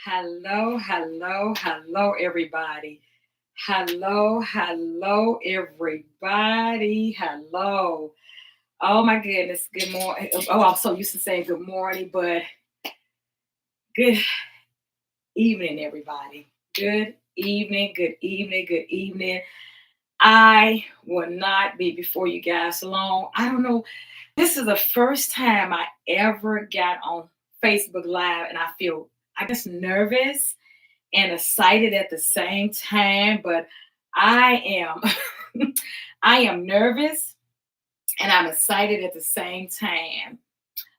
Hello, hello, hello, everybody. Hello, everybody. Hello. Oh my goodness. Good morning. Oh, I'm so used to saying good morning, but good evening, everybody. Good evening. I will not be before you guys long. I don't know. This is the first time I ever got on Facebook Live, and I feel, I guess, nervous and excited at the same time. But I am, I am nervous and I'm excited at the same time.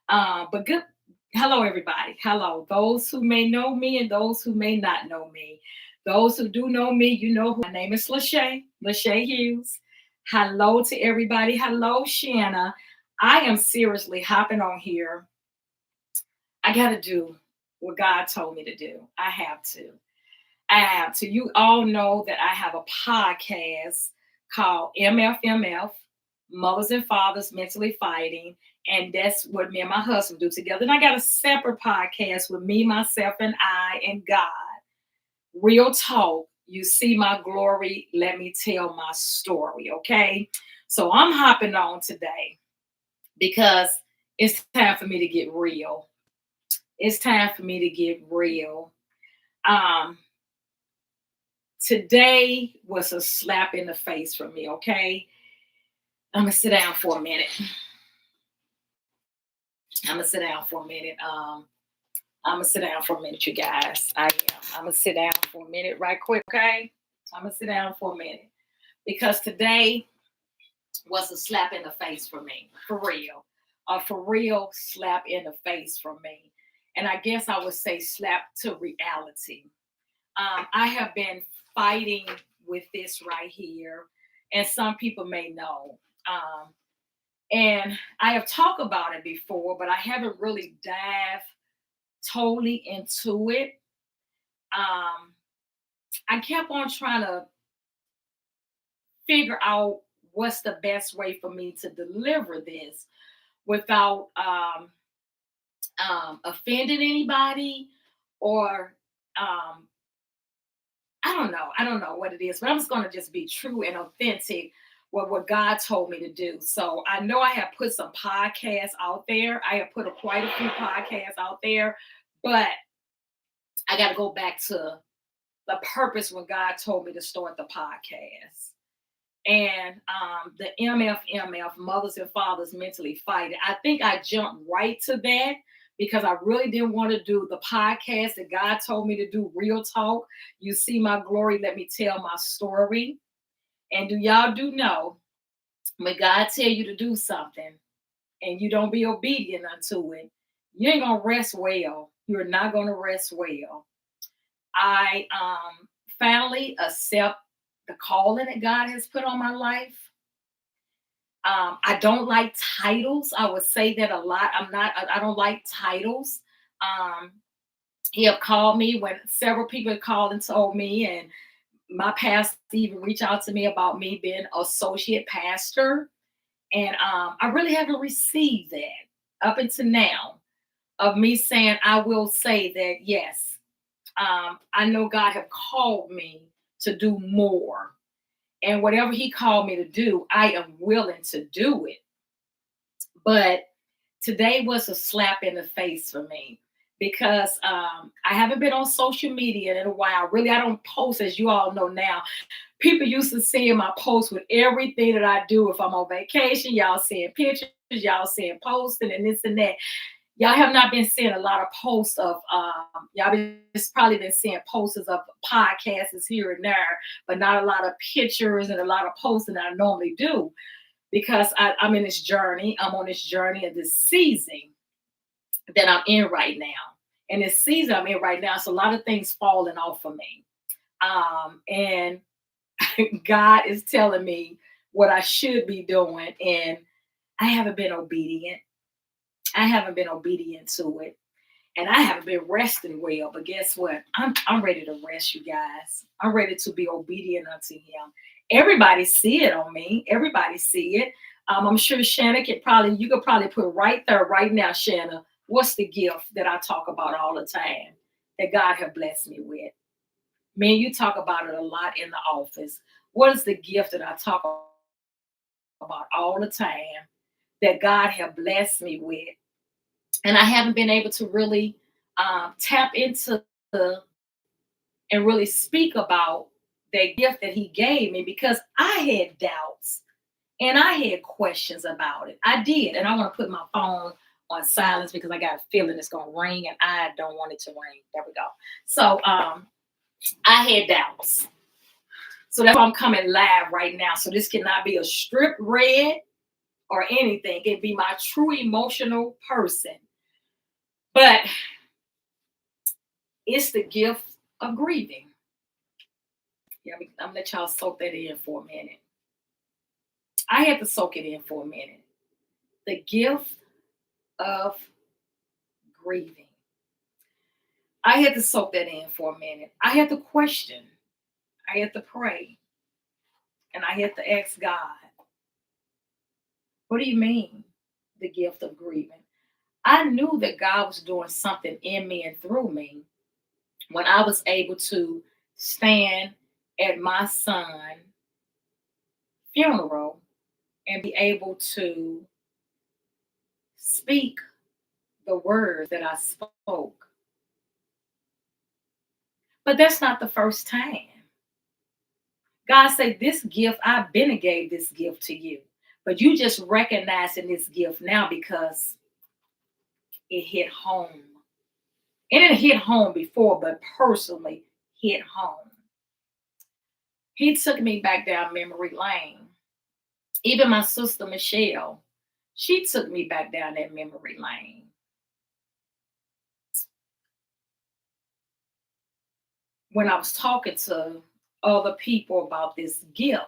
But good. Hello, everybody. Hello, those who may know me and those who may not know me. Those who do know me, you know who my name is Lachey Hughes. Hello to everybody. Hello, Shanna. I am seriously hopping on here. I got to do what God told me to do. I have to. I have to. You all know that I have a podcast called MFMF, Mothers and Fathers Mentally Fighting. And that's what me and my husband do together. And I got a separate podcast with me, myself, and I and God. Real talk. You see my glory. Let me tell my story. Okay. So I'm hopping on today because it's time for me to get real. It's time for me to get real. Um, Today was a slap in the face for me, okay? I'm gonna sit down for a minute. I'm gonna sit down for a minute. I'm gonna sit down for a minute, you guys. I am. I'm gonna sit down for a minute, right quick, okay? I'm gonna sit down for a minute because today was a slap in the face for me, for real. A for real slap in the face for me. And I guess I would say slap to reality. I have been fighting with this right here, and some people may know. And I have talked about it before, but I haven't really dived totally into it. Um, I kept on trying to figure out what's the best way for me to deliver this without offending anybody or um, I don't know what it is, but I'm just going to just be true and authentic with what God told me to do. So I know I have put some podcasts out there. I have put quite a few podcasts out there, but I got to go back to the purpose when God told me to start the podcast. And the MFMF, Mothers and Fathers Mentally Fighting. I think I jumped right to that because I really didn't want to do the podcast that God told me to do, Real Talk. You see my glory, let me tell my story. And do y'all do know when God tell you to do something and you don't be obedient unto it, you ain't gonna rest well. You're not gonna rest well. I finally accept the calling that God has put on my life. I don't like titles. I would say that a lot. I don't like titles. Um, he have called me when several people have called and told me, and my pastor even reached out to me about me being associate pastor. And I really haven't received that up until now of me saying, I will say that, yes, I know God have called me to do more. And whatever he called me to do, I am willing to do it. But today was a slap in the face for me because I haven't been on social media in a while. Really, I don't post, as you all know now. People used to see my posts with everything that I do. If I'm on vacation, y'all seeing pictures, y'all seeing posting and this and that. Y'all have not been seeing a lot of posts of just probably been seeing posters of podcasts here and there, but not a lot of pictures and a lot of posting that I normally do because I'm in this journey. I'm on this journey of this season that I'm in right now. And this season I'm in right now, so a lot of things falling off of me. And God is telling me what I should be doing, and I haven't been obedient. I haven't been obedient to it. And I haven't been resting well. But guess what? I'm ready to rest, you guys. I'm ready to be obedient unto him. Everybody see it on me. Everybody see it. I'm sure Shanna you could probably put right there, right now, Shanna. What's the gift that I talk about all the time that God have blessed me with? Me and you talk about it a lot in the office. What is the gift that I talk about all the time that God have blessed me with? And I haven't been able to really tap into and really speak about that gift that He gave me because I had doubts and I had questions about it. I did. And I want to put my phone on silence because I got a feeling it's going to ring and I don't want it to ring. There we go. So I had doubts. So that's why I'm coming live right now. So this cannot be a strip read or anything. It be my true emotional person. But it's the gift of grieving. Yeah, I'm gonna let y'all soak that in for a minute. I had to soak it in for a minute. The gift of grieving. I had to soak that in for a minute. I had to question. I had to pray. And I had to ask God, what do you mean, the gift of grieving? I knew that God was doing something in me and through me when I was able to stand at my son's funeral and be able to speak the words that I spoke. But that's not the first time. God said, this gift, I've been gave this gift to you. But you just recognizing this gift now because it hit home. It didn't hit home before, but personally hit home. He took me back down memory lane. Even my sister Michelle, she took me back down that memory lane. When I was talking to other people about this gift,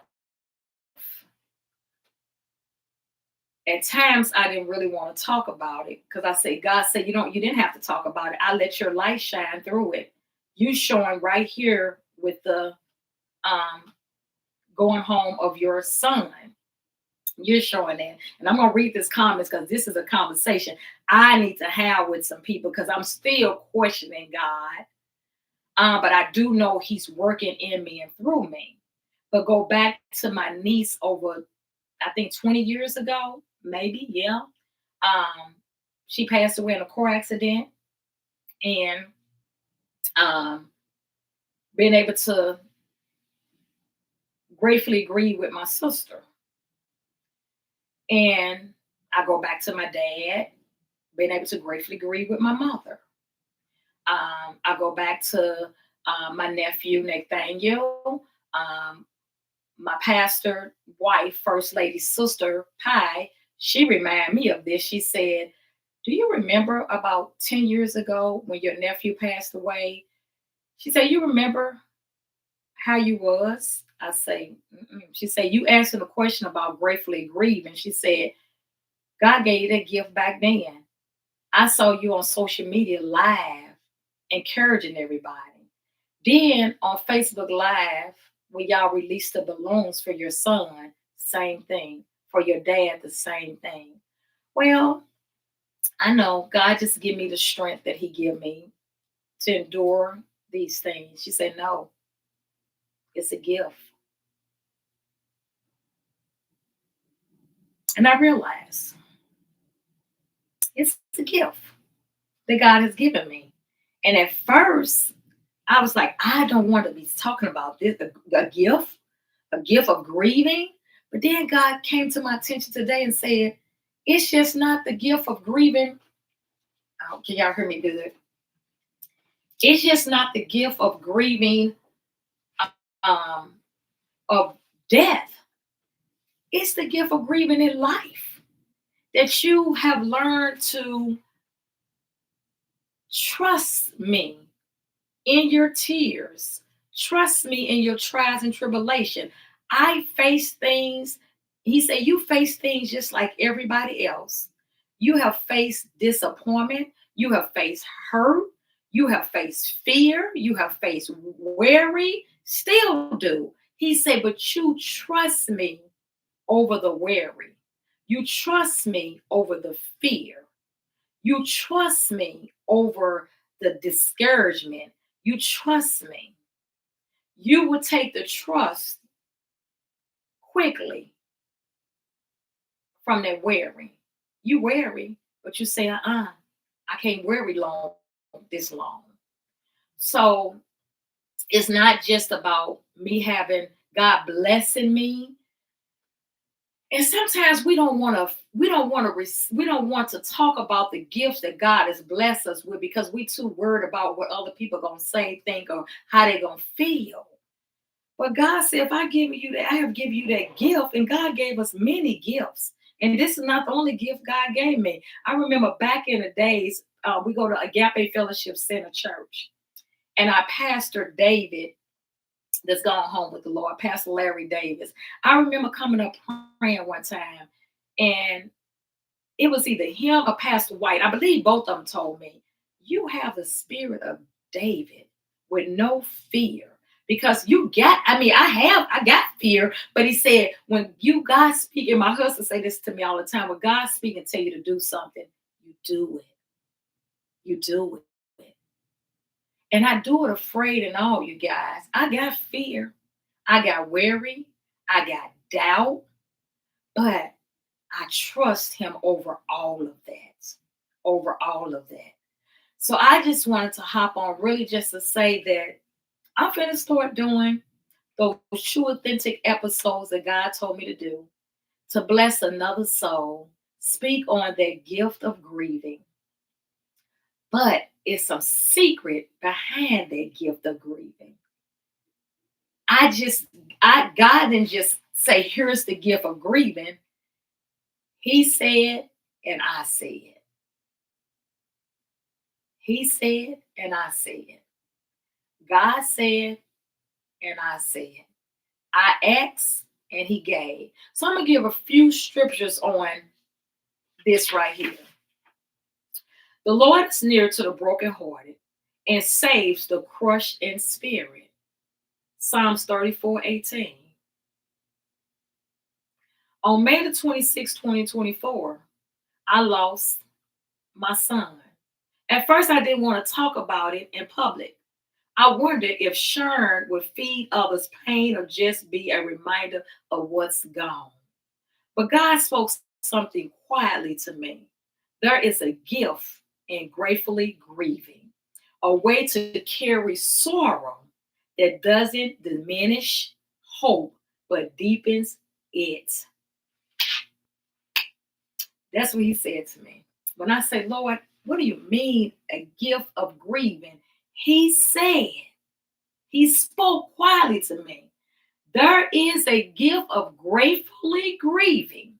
at times I didn't really want to talk about it because I said, God said, you didn't have to talk about it. I let your light shine through it. You showing right here with the um, going home of your son. You're showing that. And I'm going to read this comments because this is a conversation I need to have with some people because I'm still questioning God. But I do know He's working in me and through me. But go back to my niece over, I think 20 years ago, maybe, yeah. Um, she passed away in a car accident and um, being able to gratefully grieve with my sister. And I go back to my dad, being able to gratefully grieve with my mother. I go back to my nephew, Nathaniel, um, my pastor wife, First Lady's sister, Pi. She reminded me of this. She said, do you remember about 10 years ago when your nephew passed away? She said, you remember how you was? I say, mm-mm. She said, you answered a question about gratefully grieving. She said, God gave you that gift back then. I saw you on social media live, encouraging everybody. Then on Facebook Live, when y'all released the balloons for your son, same thing. For your dad, the same thing. Well, I know God just give me the strength that He give me to endure these things. She said, no, it's a gift. And I realized it's a gift that God has given me. And at first, I was like, I don't want to be talking about this, a gift of grieving. But then God came to my attention today and said, it's just not the gift of grieving. Oh, can y'all hear me good? It's just not the gift of grieving um, of death. It's the gift of grieving in life that you have learned to trust me in your tears. Trust me in your trials and tribulation. I face things. He said, you face things just like everybody else. You have faced disappointment. You have faced hurt. You have faced fear. You have faced worry. Still do. He said, but you trust me over the worry. You trust me over the fear. You trust me over the discouragement. You trust me. You will take the trust quickly from that worry. You worry, but you say, I can't worry long this long. So it's not just about me having God blessing me. And sometimes we don't want to talk about the gifts that God has blessed us with because we too worried about what other people gonna say, think, or how they gonna feel. But God said, if I give you that, I have given you that gift, and God gave us many gifts. And this is not the only gift God gave me. I remember back in the days, we go to Agape Fellowship Center Church, and our pastor David, that's gone home with the Lord, Pastor Larry Davis. I remember coming up praying one time, and it was either him or Pastor White. I believe both of them told me, you have the spirit of David with no fear. Because you got, I got fear, but he said, when you God speaking, my husband say this to me all the time, when God speak and tell you to do something, you do it. You do it. And I do it afraid and all, you guys. I got fear. I got worry. I got doubt. But I trust him over all of that. Over all of that. So I just wanted to hop on really just to say that I'm going to start doing those true authentic episodes that God told me to do to bless another soul, speak on that gift of grieving. But it's some secret behind that gift of grieving. I just, God didn't just say, here's the gift of grieving. He said, and I said. He said, and I said. God said, and I said. I asked, and he gave. So I'm going to give a few scriptures on this right here. The Lord is near to the brokenhearted and saves the crushed in spirit. Psalms 34:18. On May the 26th, 2024, I lost my son. At first, I didn't want to talk about it in public. I wondered if sharing would feed others' pain or just be a reminder of what's gone. But God spoke something quietly to me. There is a gift in gratefully grieving, a way to carry sorrow that doesn't diminish hope but deepens it. That's what he said to me. When I say, Lord, what do you mean a gift of grieving? He said, he spoke quietly to me. There is a gift of gratefully grieving,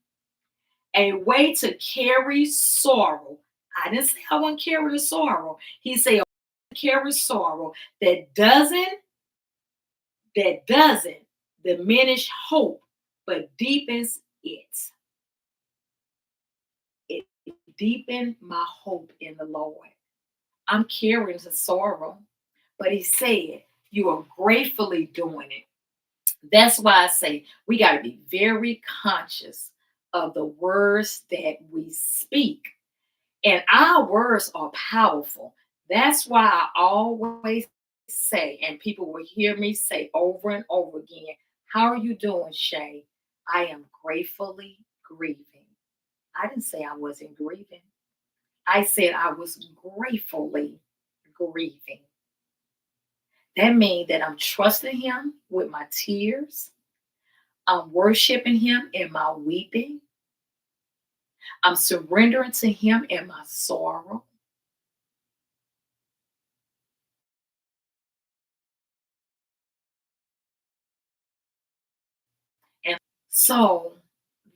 a way to carry sorrow. I didn't say I want to carry the sorrow. He said carry sorrow that doesn't diminish hope, but deepens it. It deepened my hope in the Lord. I'm carrying the sorrow, but he said you are gratefully doing it. That's why I say we got to be very conscious of the words that we speak. And our words are powerful. That's why I always say, and people will hear me say over and over again, how are you doing, Shay? I am gratefully grieving. I didn't say I wasn't grieving. I said I was gratefully grieving. That means that I'm trusting him with my tears. I'm worshiping him in my weeping. I'm surrendering to him in my sorrow. And so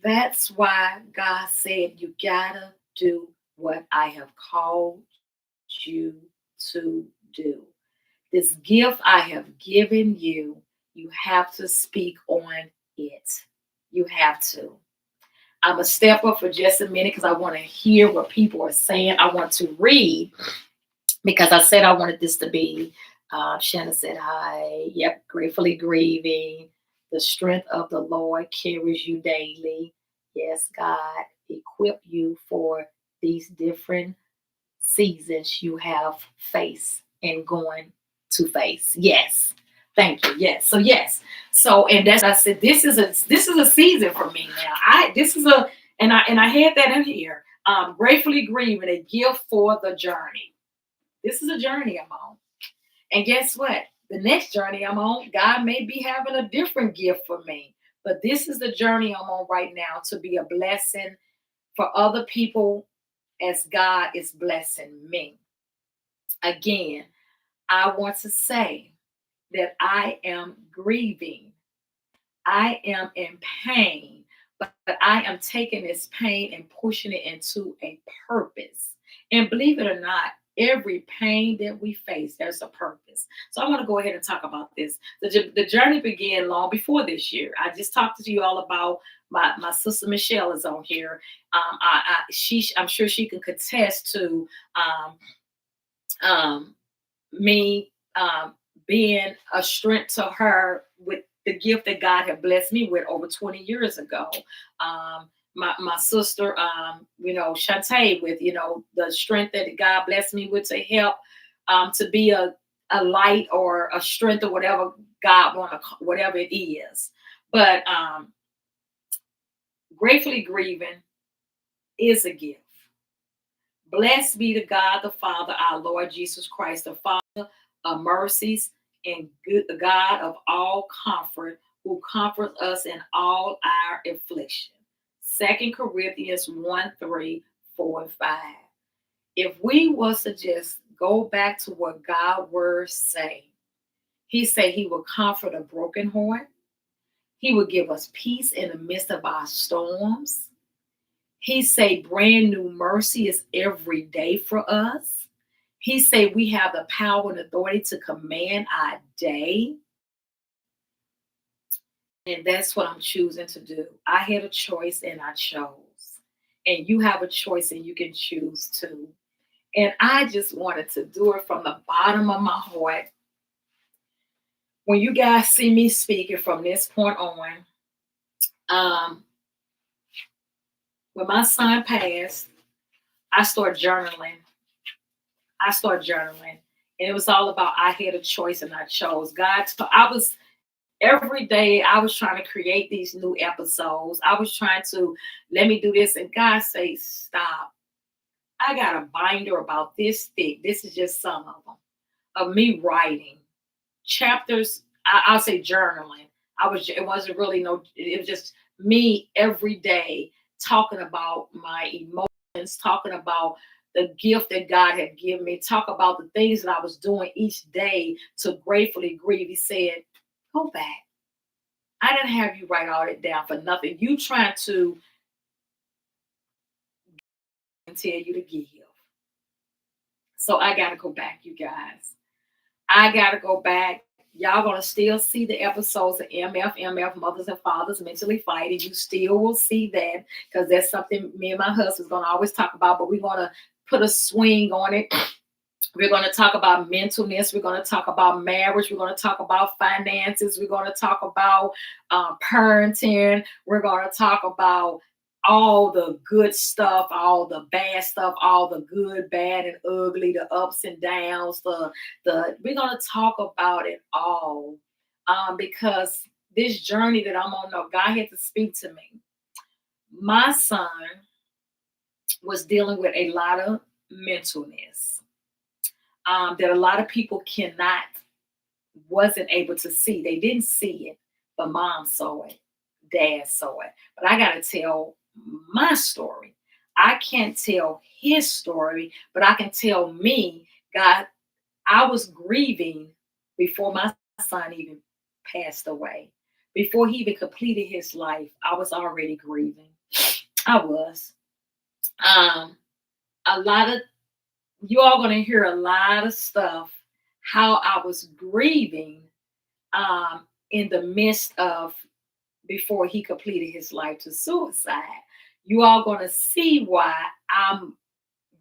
that's why God said, you gotta do what I have called you to do. This gift I have given you, you have to speak on it. You have to. I'm going to step up for just a minute because I want to hear what people are saying. I want to read because I said I wanted this to be. Shanna said, hi. Yep, gratefully grieving. The strength of the Lord carries you daily. Yes, God equip you for these different seasons you have faced and going to face. Yes. Thank you. Yes. So yes. So and that's I said this is a season for me now. I this is a and I had that in here. Gratefully grieving a gift for the journey. This is a journey I'm on. And guess what? The next journey I'm on, God may be having a different gift for me. But this is the journey I'm on right now to be a blessing for other people as God is blessing me. Again, I want to say that I am grieving. I am in pain, but I am taking this pain and pushing it into a purpose. And believe it or not, every pain that we face, there's a purpose. So I want to go ahead and talk about this. The journey began long before this year. I just talked to you all about my sister Michelle is on here. I'm sure she can contest to um, me being a strength to her with the gift that God had blessed me with over 20 years ago. My sister, Shantae, with the strength that God blessed me with to help to be a light or a strength or whatever God whatever it is. But gratefully grieving is a gift. Blessed be the God the Father, our Lord Jesus Christ, the Father of mercies and good God of all comfort, who comforts us in all our affliction. 2 Corinthians 1, 3, 4, and 5. If we was to just go back to what God's words say, he said he will comfort a broken heart. He will give us peace in the midst of our storms. He say brand new mercy is every day for us. He say we have the power and authority to command our day. And that's what I'm choosing to do. I had a choice and I chose. And you have a choice and you can choose too. And I just wanted to do it from the bottom of my heart. When you guys see me speaking from this point on, um, when my son passed, I started journaling. And it was all about I had a choice and I chose. I was every day I was trying to create these new episodes. I was trying to let me do this, and God say, stop. I got a binder about this thick. This is just some of them of me writing chapters. I'll say journaling. It wasn't really it was just me every day talking about my emotions, talking about the gift that God had given me, talk about the things that I was doing each day to gratefully grieve. He said, go back. I didn't have you write all that down for nothing. You trying to tell you to give. So I got to go back, you guys. I got to go back. Y'all gonna still see the episodes of MF, Mothers and Fathers Mentally Fighting. You still will see that because that's something me and my husband's gonna always talk about, but we're gonna put a swing on it. We're going to talk about mentalness. We're going to talk about marriage. We're going to talk about finances. We're going to talk about parenting. We're going to talk about all the good stuff, all the bad stuff, all the good, bad, and ugly, the ups and downs. We're going to talk about it all because this journey that I'm on, no, God had to speak to me. My son was dealing with a lot of mentalness. That a lot of people wasn't able to see. They didn't see it, but mom saw it, dad saw it. But I got to tell my story. I can't tell his story, but I can tell me, God, I was grieving before my son even passed away. Before he even completed his life, I was already grieving. I was. A lot of you all going to hear a lot of stuff how I was grieving in the midst of before he completed his life to suicide. You all going to see why I'm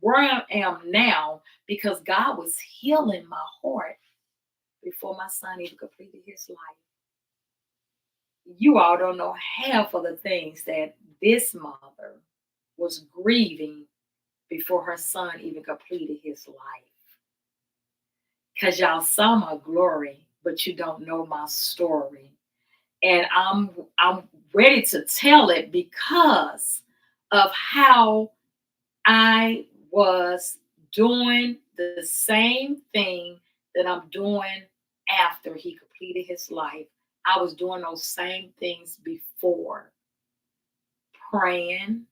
where I am now because God was healing my heart before my son even completed his life. You all don't know half of the things that this mother was grieving before her son even completed his life. Because y'all saw my glory, but you don't know my story. And I'm ready to tell it because of how I was doing the same thing that I'm doing after he completed his life. I was doing those same things before, praying,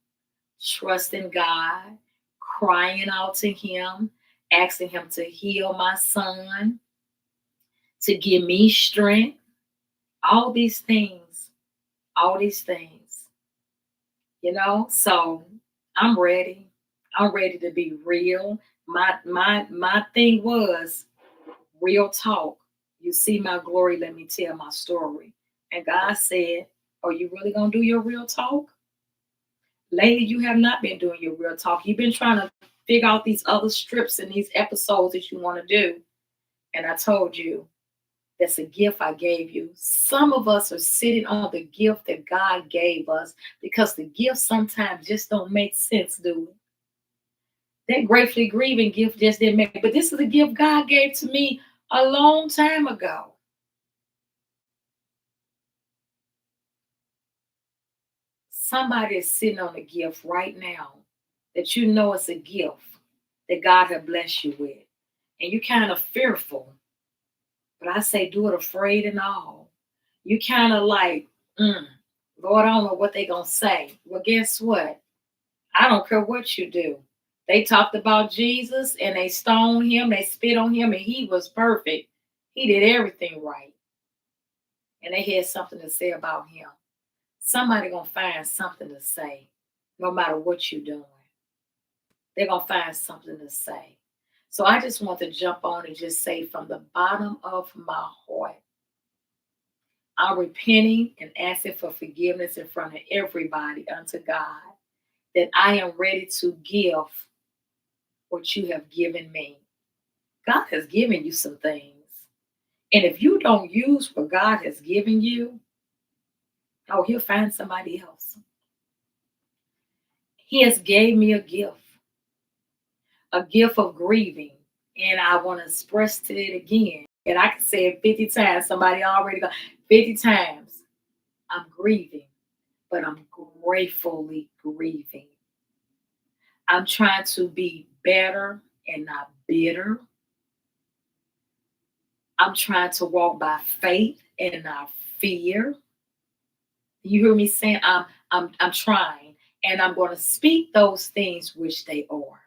trusting God, crying out to him, asking him to heal my son, to give me strength, all these things, all these things, So I'm ready. I'm ready to be real. My thing was real talk. You see my glory, let me tell my story. And God said, are you really gonna do your real talk? Lady, you have not been doing your real talk. You've been trying to figure out these other strips and these episodes that you want to do. And I told you, that's a gift I gave you. Some of us are sitting on the gift that God gave us because the gifts sometimes just don't make sense, do it? That gratefully grieving gift just didn't make it. But this is a gift God gave to me a long time ago. Somebody is sitting on a gift right now that you know it's a gift that God has blessed you with. And you're kind of fearful. But I say do it afraid and all. You kind of like, Lord, I don't know what they're going to say. Well, guess what? I don't care what you do. They talked about Jesus and they stoned him, they spit on him, and he was perfect. He did everything right. And they had something to say about him. Somebody gonna find something to say, no matter what you're doing. They're gonna find something to say. So I just want to jump on and just say from the bottom of my heart, I'm repenting and asking for forgiveness in front of everybody unto God that I am ready to give what you have given me. God has given you some things. And if you don't use what God has given you, oh, he'll find somebody else. He has gave me a gift of grieving. And I want to express to it again. And I can say it 50 times. Somebody already got 50 times. I'm grieving, but I'm gratefully grieving. I'm trying to be better and not bitter. I'm trying to walk by faith and not fear. You hear me saying I'm trying, and I'm going to speak those things which they are.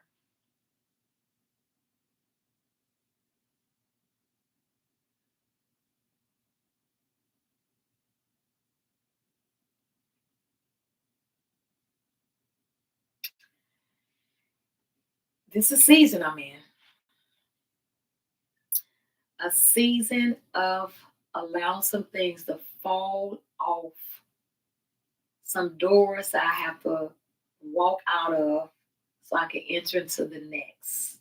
This is a season I'm in. A season of allowing some things to fall off, some doors that I have to walk out of so I can enter into the next.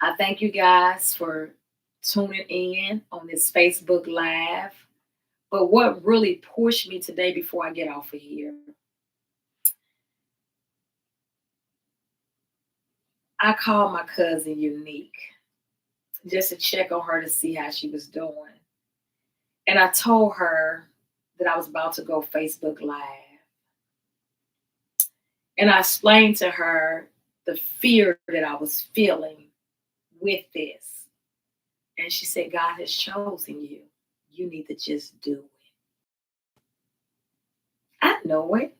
I thank you guys for tuning in on this Facebook Live. But what really pushed me today before I get off of here, I called my cousin Unique just to check on her to see how she was doing. And I told her that I was about to go Facebook Live. And I explained to her the fear that I was feeling with this. And she said, God has chosen you. You need to just do it. I know it.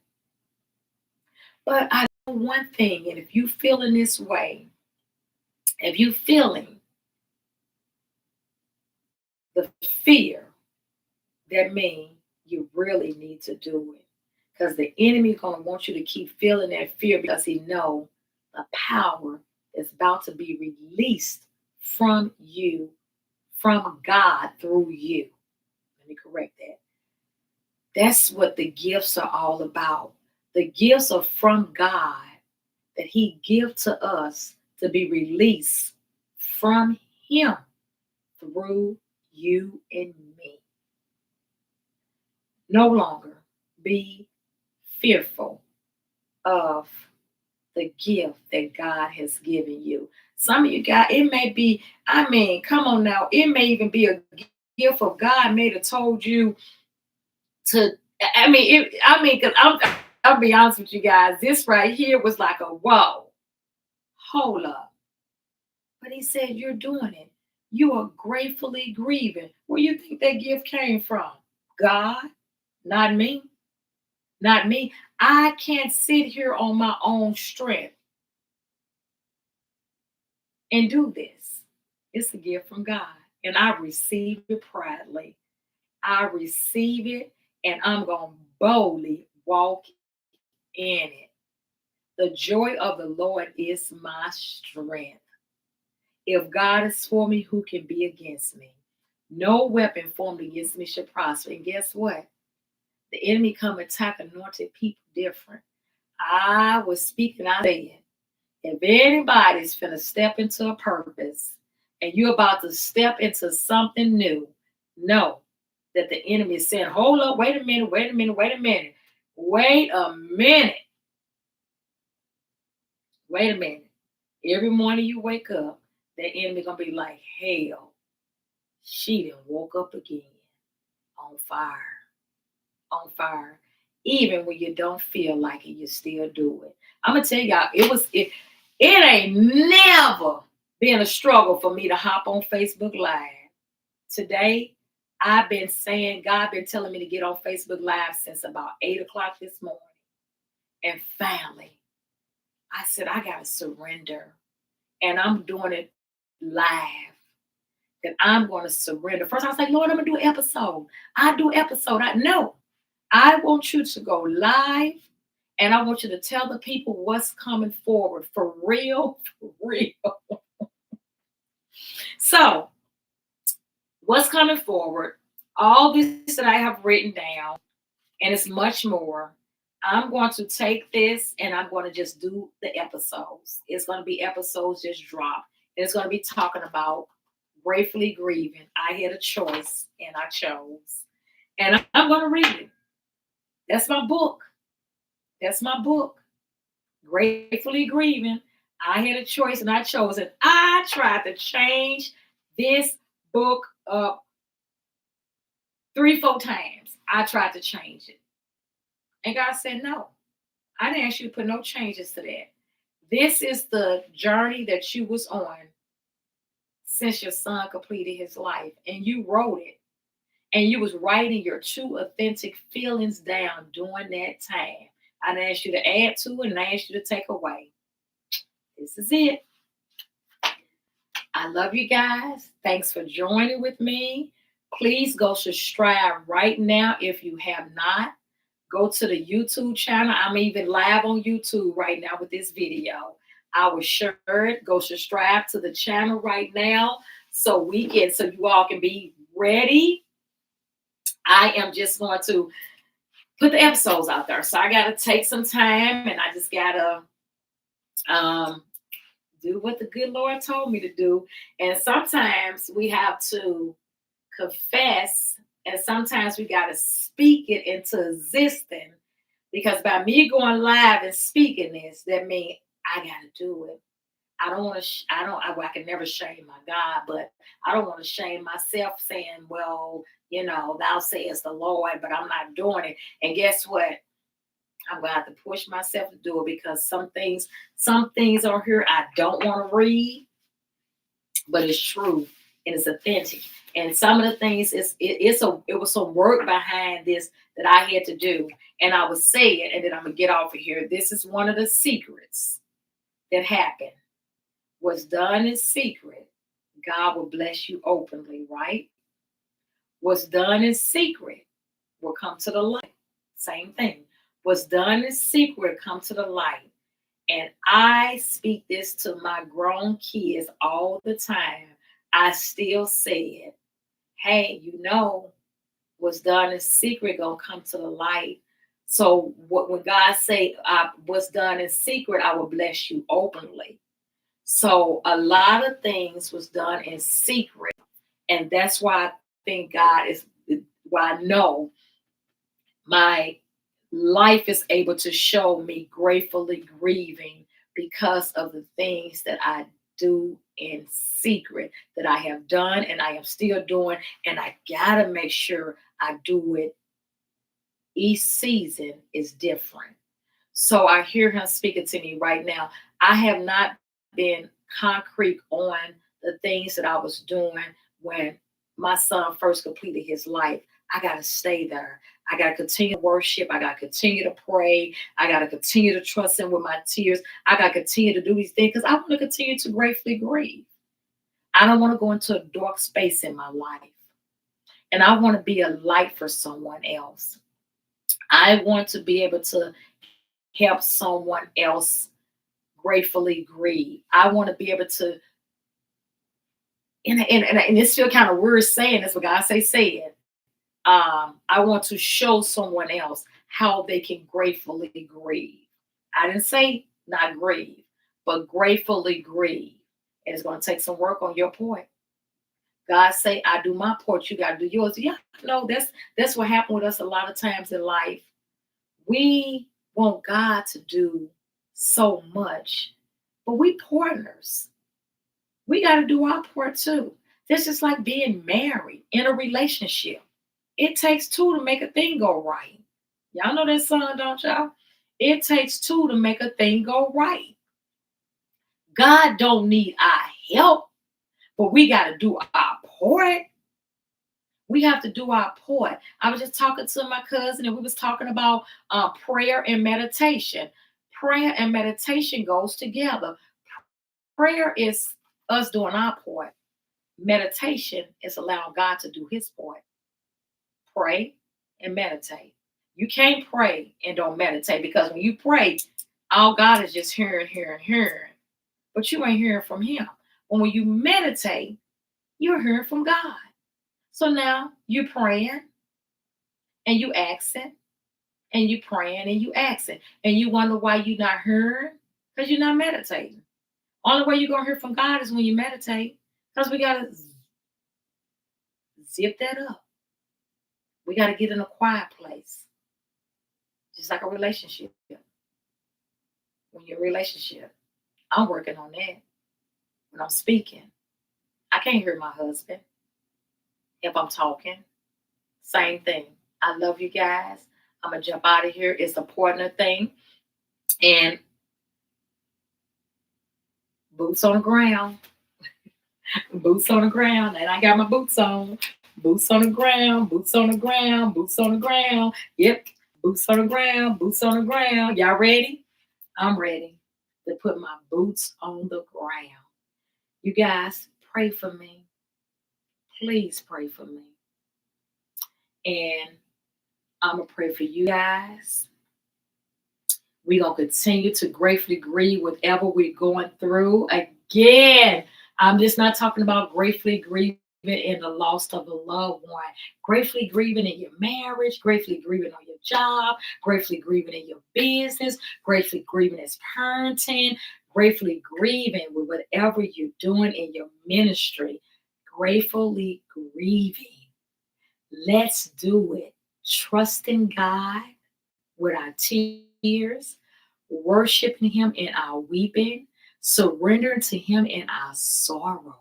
But I know one thing, and if you feeling this way, if you feeling the fear, that means you really need to do it. Because the enemy is going to want you to keep feeling that fear because he know the power is about to be released from you, from God through you. Let me correct that. That's what the gifts are all about. The gifts are from God that he gives to us to be released from him through you and me. No longer be fearful of the gift that God has given you. Some of you guys, it may be, I mean, come on now, it may even be a gift of God may have told you to, because I'll be honest with you guys, this right here was like a whoa, hold up. But he said, you're doing it. You are gratefully grieving. Where you think that gift came from? God, not me. Not me. I can't sit here on my own strength and do this. It's a gift from God. And I receive it proudly. I receive it and I'm going to boldly walk in it. The joy of the Lord is my strength. If God is for me, who can be against me? No weapon formed against me shall prosper. And guess what? The enemy come attack anointed people different. I was speaking, I said, if anybody's finna step into a purpose and you're about to step into something new, know that the enemy is saying, hold up, wait a minute, wait a minute, wait a minute, wait a minute, wait a minute. Every morning you wake up, the enemy gonna be like, hell, she done woke up again on fire, on fire. Even when you don't feel like it, you still do it. I'm gonna tell y'all, it ain't never been a struggle for me to hop on Facebook Live. Today, I've been saying, God been telling me to get on Facebook Live since about 8 o'clock this morning. And finally, I said, I gotta surrender. And I'm doing it live. That I'm going to surrender. First, I was like, Lord, I'm going to do an episode. I do episode. I know. I want you to go live and I want you to tell the people what's coming forward for real, for real. So, what's coming forward, all this that I have written down, and it's much more. I'm going to take this and I'm going to just do the episodes. It's going to be episodes just drop. And it's going to be talking about gratefully grieving. I had a choice and I chose. And I'm going to read it. That's my book. That's my book. Gratefully grieving. I had a choice and I chose it. I tried to change this book up 3-4 times. I tried to change it. And God said, no, I didn't ask you to put no changes to that. This is the journey that you was on since your son completed his life. And you wrote it. And you was writing your true authentic feelings down during that time. I didn't ask you to add to it and I asked you to take away. This is it. I love you guys. Thanks for joining with me. Please go subscribe right now if you have not. Go to the YouTube channel. I'm even live on YouTube right now with this video. I was sure go subscribe to the channel right now so you all can be ready. I am just going to put the episodes out there. So I got to take some time and I just got to do what the good Lord told me to do. And sometimes we have to confess and sometimes we got to speak it into existence because by me going live and speaking this, that means I got to do it. I don't want to, I can never shame my God, but I don't want to shame myself saying, well, thou sayest the Lord, but I'm not doing it. And guess what? I'm going to have to push myself to do it because some things on here I don't want to read, but it's true and it's authentic. And some of the things it was some work behind this that I had to do. And I would say it, and then I'm going to get off of here. This is one of the secrets that happened. What's done in secret, God will bless you openly, right? What's done in secret will come to the light. Same thing. What's done in secret come to the light. And I speak this to my grown kids all the time. I still say it. Hey, what's done in secret gonna come to the light. So when God say what's done in secret, I will bless you openly. So a lot of things was done in secret. And that's why I think why I know my life is able to show me gratefully grieving because of the things that I do in secret, that I have done and I am still doing. And I got to make sure I do it. Each season is different. So I hear him speaking to me right now. I have not been concrete on the things that I was doing when my son first completed his life. I got to stay there. I got to continue to worship. I got to continue to pray. I got to continue to trust him with my tears. I got to continue to do these things because I want to continue to gratefully grieve. I don't want to go into a dark space in my life. And I want to be a light for someone else. I want to be able to help someone else gratefully grieve. I want to be able to, and it's still kind of weird saying this, but God say it. I want to show someone else how they can gratefully grieve. I didn't say not grieve, but gratefully grieve. And it's going to take some work on your part. God say, I do my part, you got to do yours. Yeah, no, that's what happened with us a lot of times in life. We want God to do so much, but we partners. We got to do our part too. This is like being married in a relationship. It takes two to make a thing go right. Y'all know that song, don't y'all? It takes two to make a thing go right. God don't need our help, but we got to do our part. We have to do our part. I was just talking to my cousin, and we was talking about prayer and meditation. Prayer and meditation goes together. Prayer is us doing our part. Meditation is allowing God to do his part. Pray and meditate. You can't pray and don't meditate, because when you pray, all God is just hearing. But you ain't hearing from him. But when you meditate, you're hearing from God. So now you're praying and you asking, and you praying and you asking, and you wonder why you're not hearing, because you're not meditating. Only way you're gonna hear from God is when you meditate, because we gotta zip that up. We gotta get in a quiet place, just like a relationship. When you're in a relationship, I'm working on that. When I'm speaking, I can't hear my husband if I'm talking. Same thing. I love you guys. I'm gonna jump out of here. It's a partner thing, and boots on the ground. Boots on the ground, and I got my boots on. Boots on the ground, boots on the ground, boots on the ground. Yep, boots on the ground, boots on the ground. Y'all ready? I'm ready to put my boots on the ground. You guys, pray for me. Please pray for me. And I'm going to pray for you guys. We're going to continue to gratefully grieve whatever we're going through. Again, I'm just not talking about gratefully grieving in the loss of a loved one. Gratefully grieving in your marriage, gratefully grieving on your job, gratefully grieving in your business, gratefully grieving as parenting, gratefully grieving with whatever you're doing in your ministry. Gratefully grieving. Let's do it. Trusting God with our tears, worshiping him in our weeping, surrendering to him in our sorrow,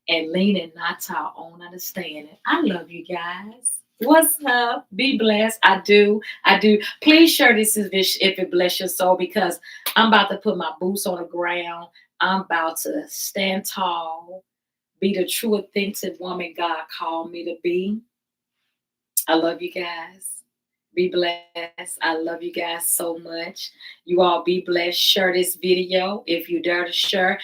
and leaning not to our own understanding. I love you guys. What's up? Be blessed. I do. I do. Please share this if it bless your soul, because I'm about to put my boots on the ground. I'm about to stand tall, be the true, authentic woman God called me to be. I love you guys. Be blessed. I love you guys so much. You all be blessed. Share this video if you dare to share.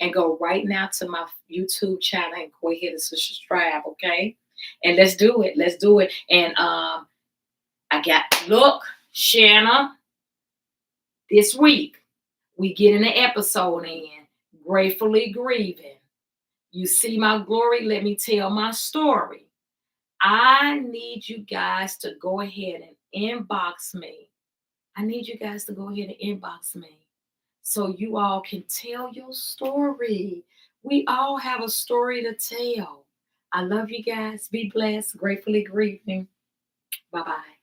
And go right now to my YouTube channel and go ahead and subscribe, okay? And let's do it. Let's do it. And look, Shanna, this week we get an episode in Gratefully Grieving. You see my glory, let me tell my story. I need you guys to go ahead and inbox me. I need you guys to go ahead and inbox me so you all can tell your story. We all have a story to tell. I love you guys. Be blessed. Gratefully grieving. Bye-bye.